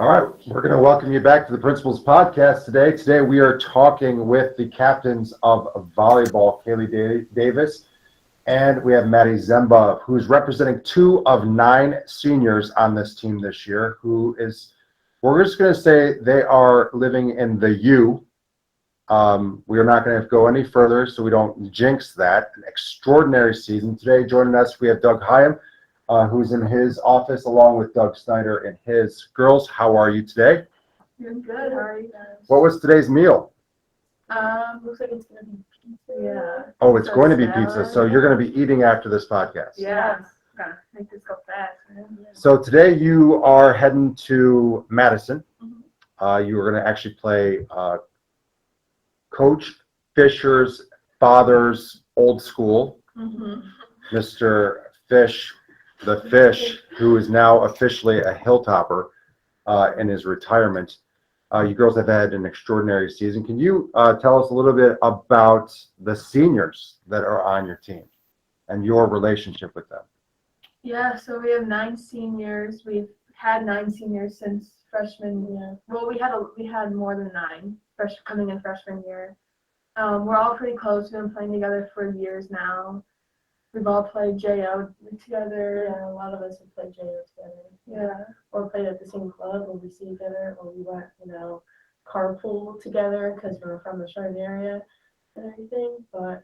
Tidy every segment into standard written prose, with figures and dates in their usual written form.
All right, we're going to welcome you back to the Principals Podcast today. Today we are talking with the captains of volleyball, Kaylee Davis, and we have Maddie Zemba, who's representing 2 of 9 seniors on this team this year, we're just going to say they are living in the U. We are not going to go any further so we don't jinx that. An extraordinary season. Today joining us, we have Doug Hyam, who's in his office along with Doug Snyder and his girls. How are you today? Doing good. How are you guys? What was today's meal? Looks like it's gonna be pizza. Yeah. Oh, it's going to be pizza. So you're going to be eating after this podcast. Yeah. Gotta make this go fast. So today you are heading to Madison. Mm-hmm. You are going to actually play Coach Fisher's father's old school, Mr. Fish, the Fish, who is now officially a Hilltopper in his retirement. You girls have had an extraordinary season. Can you tell us a little bit about the seniors that are on your team and your relationship with them? Yeah, so we have 9 seniors. We've had 9 seniors since freshman year. Well, we had more than 9 coming in freshman year. We're all pretty close. We've been playing together for years now. We've all played JO together. Yeah, a lot of us have played JO together. Yeah. Or played at the same club, or we see each other, or we went, carpool together because we were from the Snyder area and everything. But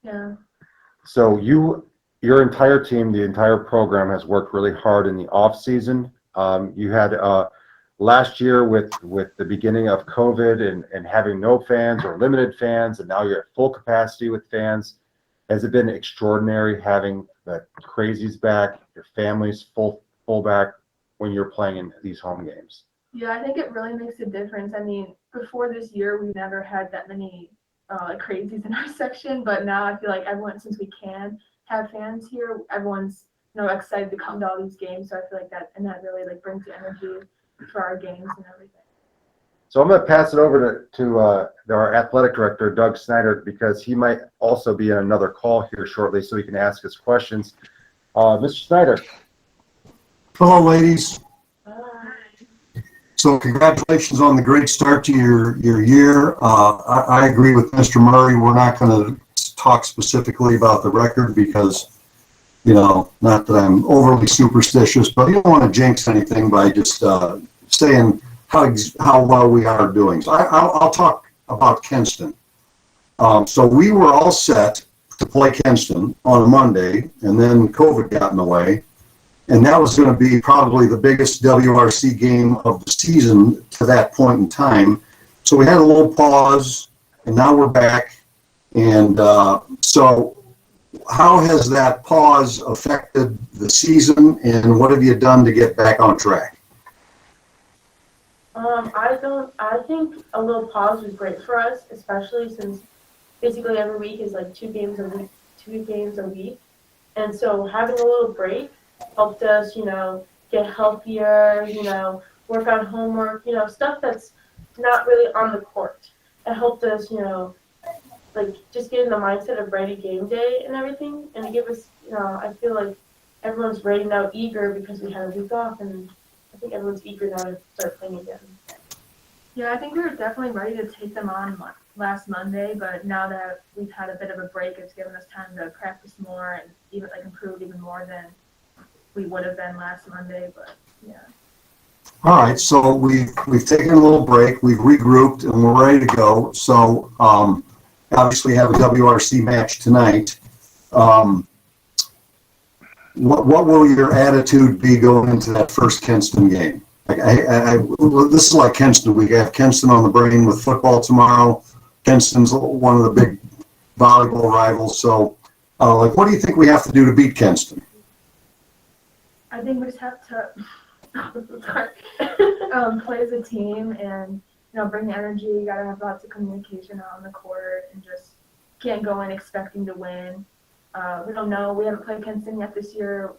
yeah. So your entire team, the entire program has worked really hard in the off season. You had last year with the beginning of COVID and having no fans or limited fans, and now you're at full capacity with fans. Has it been extraordinary having the crazies back, your families full back when you're playing in these home games? Yeah, I think it really makes a difference. I mean, before this year, we never had that many crazies in our section, but now I feel like everyone, since we can have fans here, everyone's excited to come to all these games. So I feel like that really brings the energy for our games and everything. So I'm going to pass it over to our athletic director, Doug Snyder, because he might also be in another call here shortly so he can ask us questions. Mr. Snyder. Hello, ladies. So congratulations on the great start to your year. I agree with Mr. Murray. We're not going to talk specifically about the record because, not that I'm overly superstitious, but you don't want to jinx anything by just saying how well we are doing. So I'll talk about Kenston. So we were all set to play Kenston on a Monday, and then COVID got in the way. And that was going to be probably the biggest WRC game of the season to that point in time. So we had a little pause, and now we're back. And so how has that pause affected the season, and what have you done to get back on track? I think a little pause was great for us, especially since basically every week is 2 games a week. And so having a little break helped us, get healthier, work on homework, stuff that's not really on the court. It helped us, just get in the mindset of ready game day and everything. And it gave us, I feel like everyone's ready now, eager because we had a week off, and I think everyone's eager now to start playing again. Yeah, I think we were definitely ready to take them on last Monday, but now that we've had a bit of a break, it's given us time to practice more and even improve even more than we would have been last Monday. But yeah. All right, so we've taken a little break, we've regrouped, and we're ready to go. So obviously have a WRC match tonight. What will your attitude be going into that first Kenston game? This is like Kenston. We have Kenston on the brain with football tomorrow. Kenston's one of the big volleyball rivals. So, what do you think we have to do to beat Kenston? I think we just have to play as a team and bring the energy. You gotta have lots of communication on the court and just can't go in expecting to win. We don't know. We haven't played Kenston yet this year.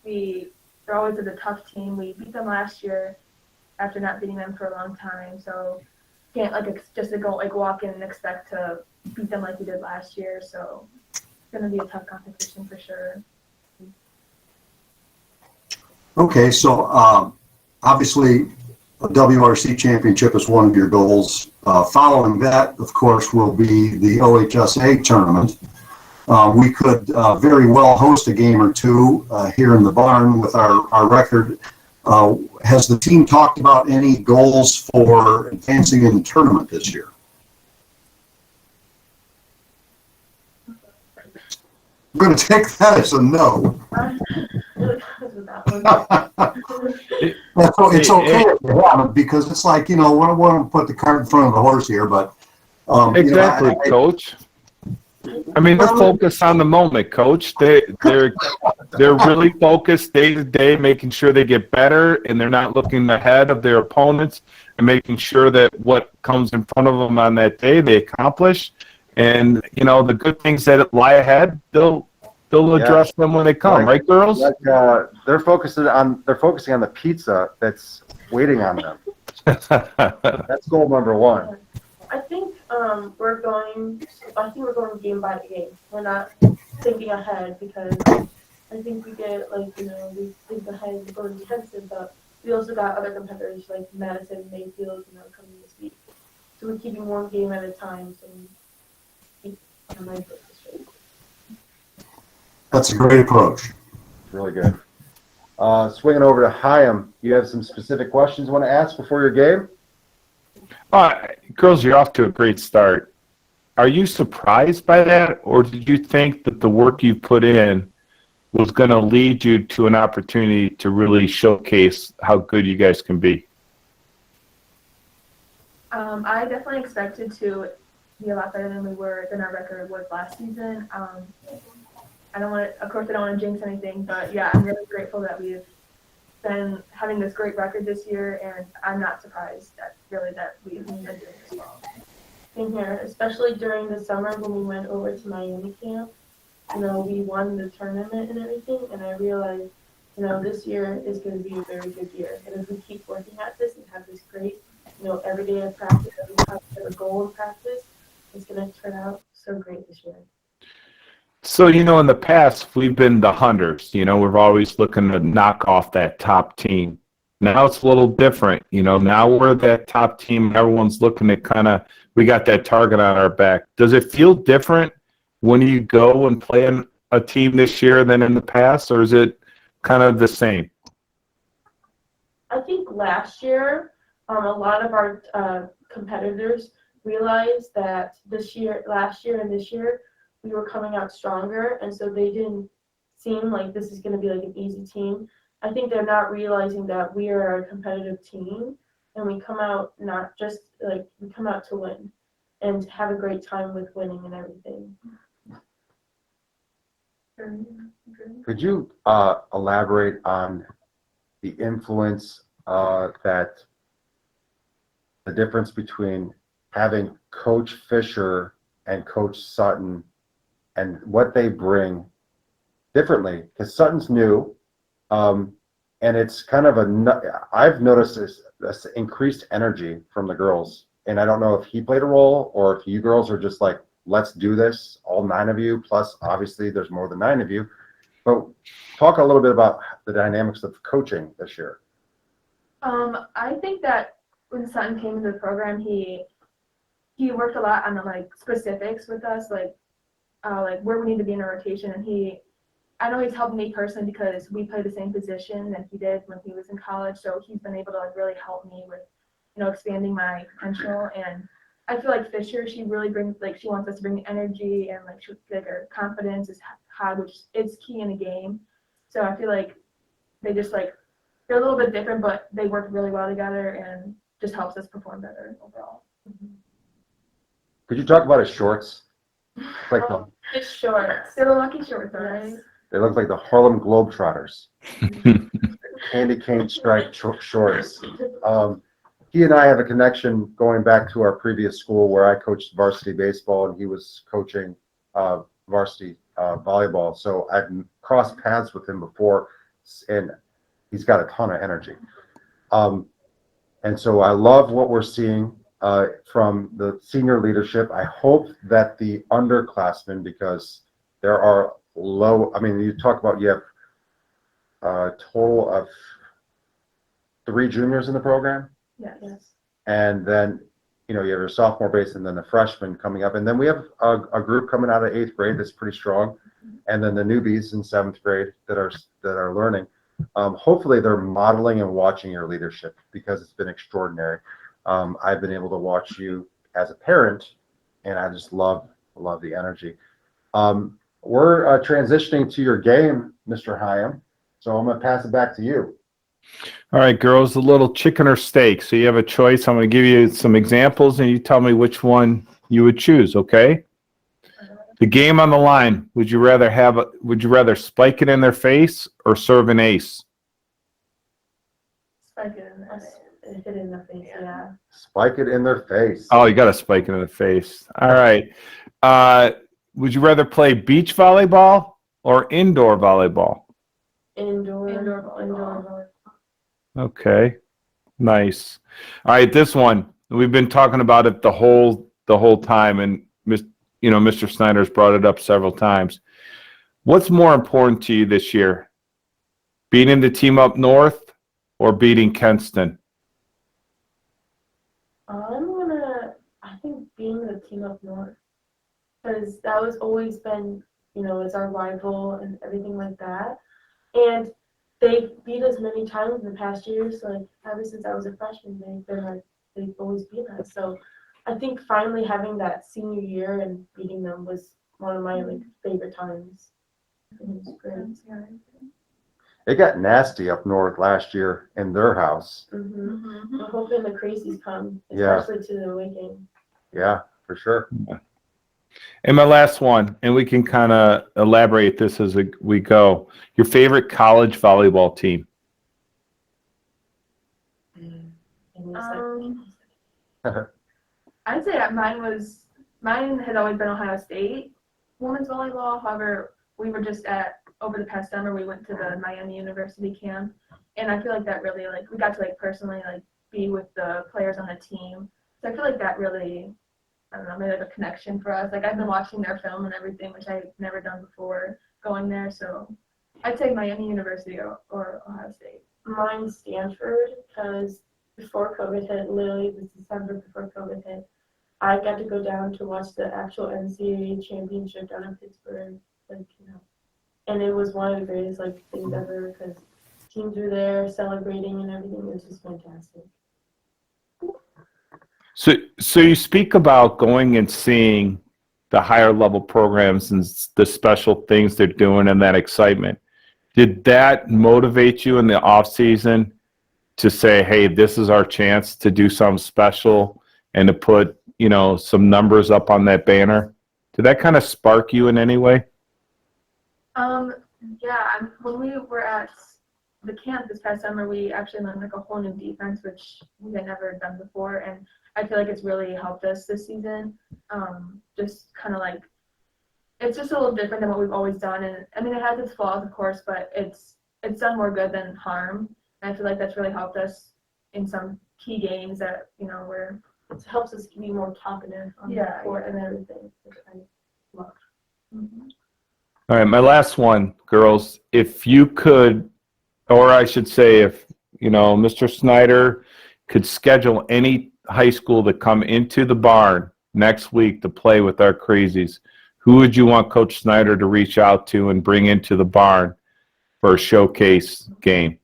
They're always a tough team. We beat them last year after not beating them for a long time. So can't just go walk in and expect to beat them like we did last year. So it's gonna be a tough competition for sure. Okay, so obviously, a WRC championship is one of your goals. Following that, of course, will be the OHSA tournament. We could very well host a game or two here in the barn with our record. Has the team talked about any goals for advancing in the tournament this year? I'm going to take that as a no. It's okay if you haven't, because it's like, we don't want to put the cart in front of the horse here, but Exactly, Coach. I mean, they're focused on the moment, Coach. They're really focused day to day, making sure they get better, and they're not looking ahead of their opponents, and making sure that what comes in front of them on that day they accomplish. And the good things that lie ahead, they'll address them when they come, right, girls? They're focusing on the pizza that's waiting on them. That's goal number one. I think we're going game by game. We're not thinking ahead, because I think we get we think ahead, we're going defensive, but we also got other competitors like Madison, Mayfield, coming this week. So we're keeping one game at a time. So we keep our mind focused straight. That's a great approach. Really good. Swinging over to Chaim, you have some specific questions you want to ask before your game? Girls, you're off to a great start. Are you surprised by that, or did you think that the work you put in was going to lead you to an opportunity to really showcase how good you guys can be? I definitely expected to be a lot better than our record was last season. I don't want to jinx anything, but yeah, I'm really grateful that we've been having this great record this year, and I'm not surprised that we've been doing this well. Same here, especially during the summer when we went over to Miami camp. We won the tournament and everything, and I realized, this year is going to be a very good year. And if we keep working at this and have this great, every day of practice, every time we have a goal of practice, it's going to turn out so great this year. So, in the past, we've been the hunters. We're always looking to knock off that top team. Now it's a little different. Now we're that top team. Everyone's looking at we got that target on our back. Does it feel different when you go and play a team this year than in the past, or is it kind of the same? I think last year, a lot of our competitors realized that last year and this year, we were coming out stronger, and so they didn't seem like this is going to be like an easy team. I think they're not realizing that we are a competitive team, and we come out we come out to win and have a great time with winning and everything. Could you elaborate on the influence that the difference between having Coach Fisher and Coach Sutton and what they bring differently? Because Sutton's new, and it's kind of I've noticed this increased energy from the girls, and I don't know if he played a role or if you girls are just like, let's do this, all 9 of you, plus obviously there's more than 9 of you. But talk a little bit about the dynamics of coaching this year. I think that when Sutton came into the program, he worked a lot on the specifics with us, where we need to be in a rotation, and I know he's helped me personally because we play the same position that he did when he was in college, so he's been able to really help me with expanding my potential. And I feel like Fisher, she really brings she wants us to bring energy, and her confidence is high, which is key in a game. So I feel like they just they're a little bit different, but they work really well together and just helps us perform better overall. Could you talk about his shorts? His shorts. They're the lucky shorts, right? They look like the Harlem Globetrotters. Candy cane striped shorts. He and I have a connection going back to our previous school where I coached varsity baseball and he was coaching varsity volleyball. So I've crossed paths with him before, and he's got a ton of energy. And so I love what we're seeing from the senior leadership. I hope that the underclassmen, because there are you talk about you have a total of 3 juniors in the program, Yes. and then you have your sophomore base and then the freshmen coming up, and then we have a group coming out of 8th grade that's pretty strong, and then the newbies in 7th grade that are learning. Hopefully they're modeling and watching your leadership, because it's been extraordinary. I've been able to watch you as a parent, and I just love the energy. We're transitioning to your game, Mr. Hyam, so I'm going to pass it back to you. All right, girls, a little chicken or steak. So you have a choice. I'm going to give you some examples, and you tell me which one you would choose, okay? The game on the line. Would you rather spike it in their face or serve an ace? Spike it in the face. Hit it in the face, yeah. Spike it in their face. Oh, you got to spike it in the face. All right. Would you rather play beach volleyball or indoor volleyball? Indoor volleyball. Okay. Nice. All right, this one. We've been talking about it the whole time, and Mr. Snyder's brought it up several times. What's more important to you this year? Beating the team up north or beating Kenston? I think being the team up north, because that was always been, as our rival and everything like that. And they beat us many times in the past years. So, like, ever since I was a freshman, they've always beat us. So I think finally having that senior year and beating them was one of my favorite times. It was great. It got nasty up north last year in their house. I'm hoping the crazies come, Yeah. especially to the away game. Yeah, for sure. And my last one, and we can kind of elaborate this as we go. Your favorite college volleyball team? And it's I'd say that mine had always been Ohio State women's volleyball. However, we were just over the past summer, we went to the Miami University camp, and I feel like that really, we got to personally be with the players on the team. So I feel like that really, I don't know, made a connection for us. I've been watching their film and everything, which I've never done before going there. So I'd say Miami University or Ohio State. Mine's Stanford, because before COVID hit, literally this December before COVID hit, I got to go down to watch the actual NCAA championship down in Pittsburgh, and it was one of the greatest things ever, because teams were there celebrating and everything. It was just fantastic. So you speak about going and seeing the higher level programs and the special things they're doing and that excitement. Did that motivate you in the off season to say, hey, this is our chance to do something special and to put, some numbers up on that banner? Did that kind of spark you in any way? Yeah, when we were at the camp this past summer, we actually learned a whole new defense, which we had never done before, and I feel like it's really helped us this season. Just kind of it's just a little different than what we've always done, and I mean it has its flaws, of course, but it's done more good than harm, and I feel like that's really helped us in some key games that where It helps us be more talkative on the court and everything, which I love. All right, my last one, girls. If you could, or I should say, if Mr. Snyder could schedule any high school to come into the barn next week to play with our crazies, who would you want Coach Snyder to reach out to and bring into the barn for a showcase game?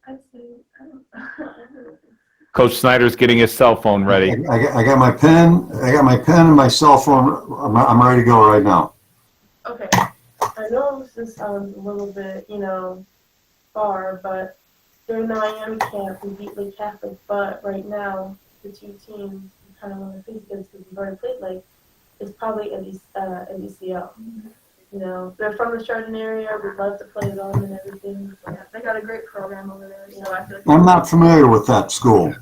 I'd say, Coach Snyder's getting his cell phone ready. I got my pen. I got my pen and my cell phone. I'm ready to go right now. Okay, I know this sounds a little bit, far, but during the Miami camp, we beat Lake Catholic, but right now, the two teams we kind of want to face against, because we've already played, it's probably NBCL. They're from the Chardon area. We'd love to play them and everything. yeah, they got a great program over there, so I feel like I'm not familiar with that school.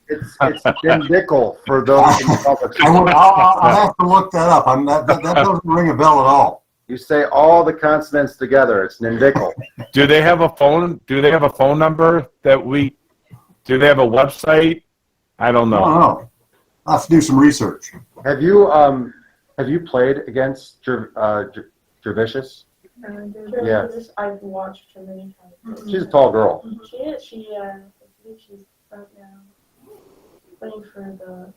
It's Jim Dickel for those in the public. I'll have to look that up. That doesn't ring a bell at all. You say all the consonants together. It's Nindickle. Do they have a phone? Do they have a phone number do they have a website? I don't know. I don't know. I'll have to do some research. Have you played against Gervicius? Yeah. I've watched her many times. She's a tall girl. She is. I think she's right now playing for the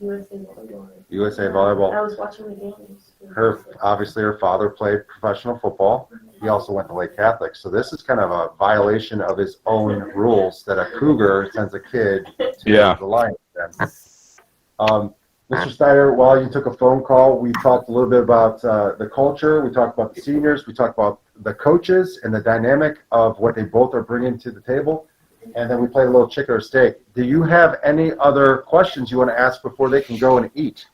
USA Volleyball. USA I Volleyball. was watching the games. Obviously, her father played professional football. He also went to Lake Catholic. So this is kind of a violation of his own rules that a cougar sends a kid to the Lions Den. Mr. Snyder, while you took a phone call, we talked a little bit about the culture. We talked about the seniors. We talked about the coaches and the dynamic of what they both are bringing to the table. And then we played a little chicken or steak. Do you have any other questions you want to ask before they can go and eat?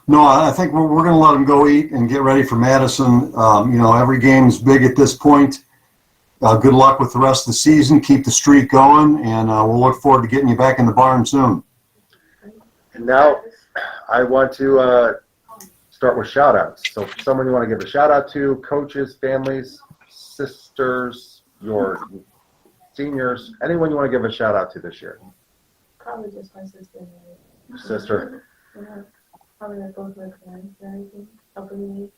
No, I think we're going to let them go eat and get ready for Madison. Every game's big at this point. Good luck with the rest of the season. Keep the streak going, and we'll look forward to getting you back in the barn soon. And now I want to start with shout-outs. So if someone you want to give a shout-out to, coaches, families, sisters, your seniors, anyone you want to give a shout-out to this year? Probably just my sister. Sister. Yeah. Probably like both my parents and everything, helping me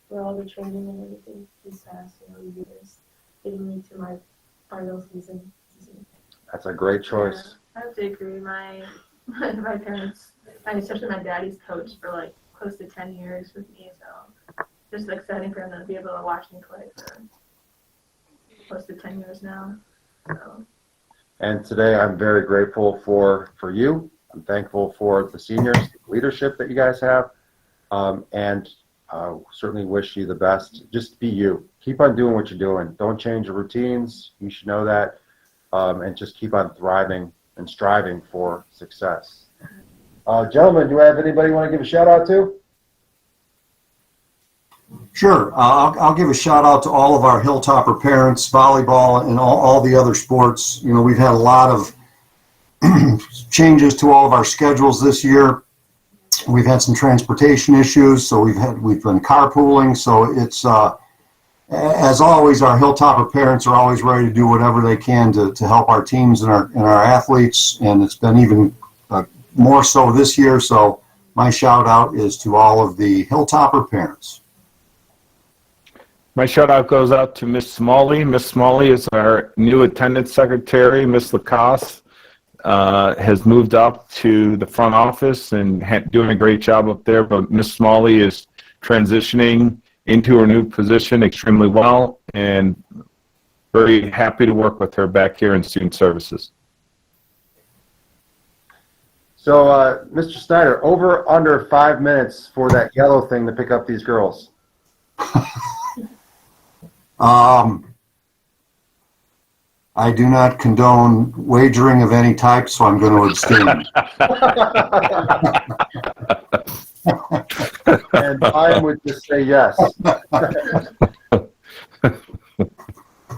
with all the training and everything these past years, getting me to my final season. That's a great choice. I have to agree. My parents, and especially my daddy's coach for like close to 10 years with me, so just exciting for him to be able to watch me play for close to 10 years now. So. And today I'm very grateful for you. I'm thankful for the seniors, the leadership that you guys have, and certainly wish you the best. Just be you. Keep on doing what you're doing. Don't change your routines. You should know that, and just keep on thriving and striving for success. Gentlemen, do you have anybody you want to give a shout out to? Sure. I'll give a shout out to all of our Hilltopper parents, volleyball, and all the other sports. We've had a lot of changes to all of our schedules this year. We've had some transportation issues, so we've been carpooling. So it's as always, our Hilltopper parents are always ready to do whatever they can to help our teams and our athletes, and it's been even more so this year. So my shout out is to all of the Hilltopper parents. My shout out goes out to Miss Smalley. Miss Smalley is our new attendance secretary. Miss Lacoste has moved up to the front office and doing a great job up there. But Miss Smalley is transitioning into her new position extremely well, and very happy to work with her back here in student services. So, Mr. Snyder, over under 5 minutes for that yellow thing to pick up these girls. I do not condone wagering of any type, so I'm going to abstain. And I would just say yes.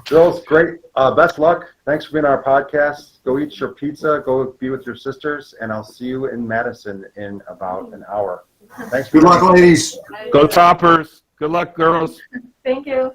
Girls, great. Best luck. Thanks for being on our podcast. Go eat your pizza. Go be with your sisters, and I'll see you in Madison in about an hour. Thanks. Good luck, ladies. Go Toppers. Good luck, girls. Thank you.